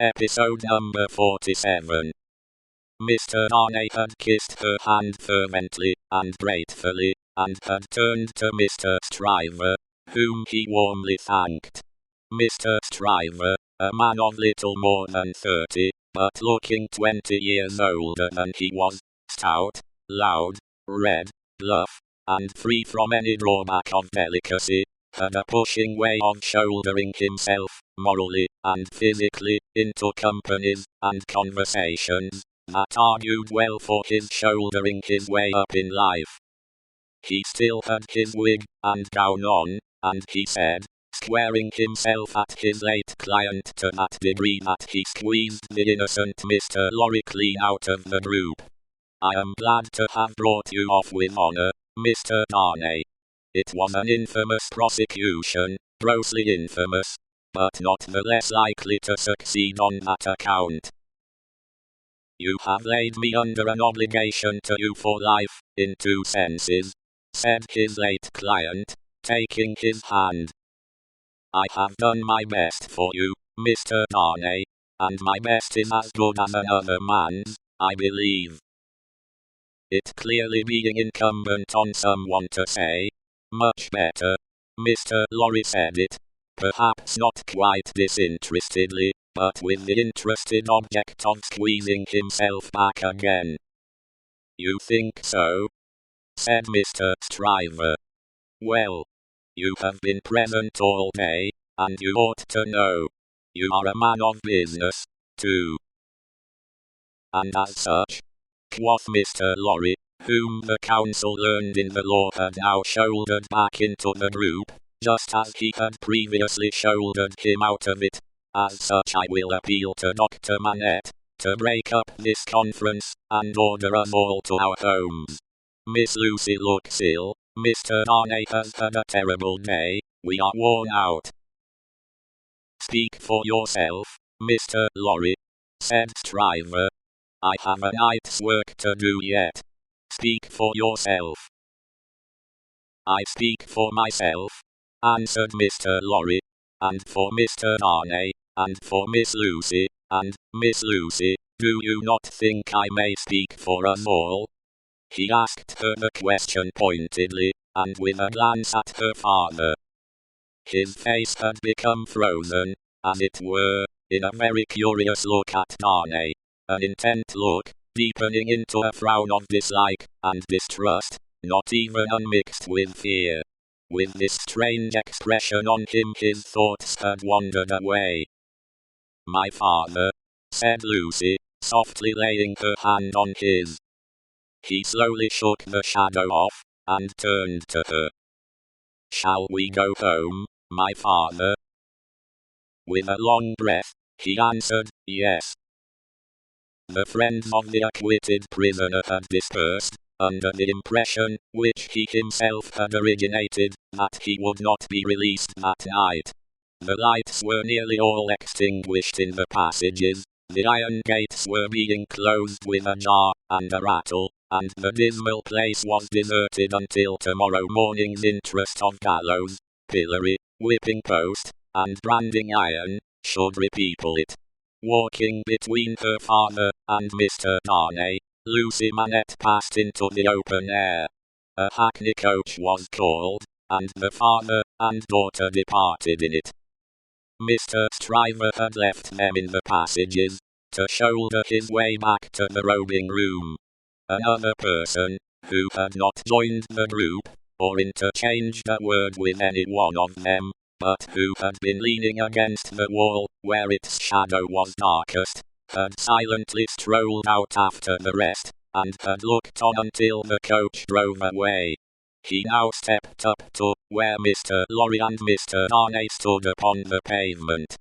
Episode number 47. Mr. Darnay had kissed her hand fervently and gratefully, and had turned to Mr. Stryver, whom he warmly thanked. Mr. Stryver, a man of little more than 30, but looking 20 years older than he was, stout, loud, red, bluff, and free from any drawback of delicacy, had a pushing way of shouldering himself, morally and physically, into companies and conversations that argued well for his shouldering his way up in life. He still had his wig and gown on, and he said, squaring himself at his late client to that degree that he squeezed the innocent Mr. Lorry clean out of the group. "I am glad to have brought you off with honour, Mr. Darnay. It was an infamous prosecution, grossly infamous, but not the less likely to succeed on that account. You have laid me under an obligation to you for life, in two senses," said his late client, taking his hand. "I have done my best for you, Mr. Darnay, and my best is as good as another man's, I believe. It clearly being incumbent on someone to say, much better." Mr. Lorry said it, perhaps not quite disinterestedly, but with the interested object of squeezing himself back again. "You think so?" said Mr. Stryver. "Well, you have been present all day, and you ought to know. You are a man of business, too." "And as such," quoth Mr. Lorry, whom the counsel learned in the law had now shouldered back into the group, just as he had previously shouldered him out of it, "as such I will appeal to Dr. Manette, to break up this conference, and order us all to our homes. Miss Lucy looks ill, Mr. Darnay has had a terrible day, we are worn out." "Speak for yourself, Mr. Lorry," said Stryver. "I have a night's work to do yet. Speak for yourself." "I speak for myself," answered Mr. Lorry, "and for Mr. Darnay, and for Miss Lucy, and, Miss Lucy, do you not think I may speak for us all?" He asked her the question pointedly, and with a glance at her father. His face had become frozen, as it were, in a very curious look at Darnay, an intent look, deepening into a frown of dislike and distrust, not even unmixed with fear. With this strange expression on him his thoughts had wandered away. "My father," said Lucy, softly laying her hand on his. He slowly shook the shadow off, and turned to her. "Shall we go home, my father?" With a long breath, he answered, "Yes." The friends of the acquitted prisoner had dispersed, under the impression, which he himself had originated, that he would not be released that night. The lights were nearly all extinguished in the passages, the iron gates were being closed with a jar and a rattle, and the dismal place was deserted until tomorrow morning's interest of gallows, pillory, whipping post, and branding iron, should repeople it. Walking between her father and Mr. Darnay, Lucy Manette passed into the open air. A hackney coach was called, and the father and daughter departed in it. Mr. Stryver had left them in the passages, to shoulder his way back to the robing room. Another person, who had not joined the group, or interchanged a word with any one of them, but who had been leaning against the wall, where its shadow was darkest, had silently strolled out after the rest, and had looked on until the coach drove away. He now stepped up to where Mr. Lorry and Mr. Darnay stood upon the pavement.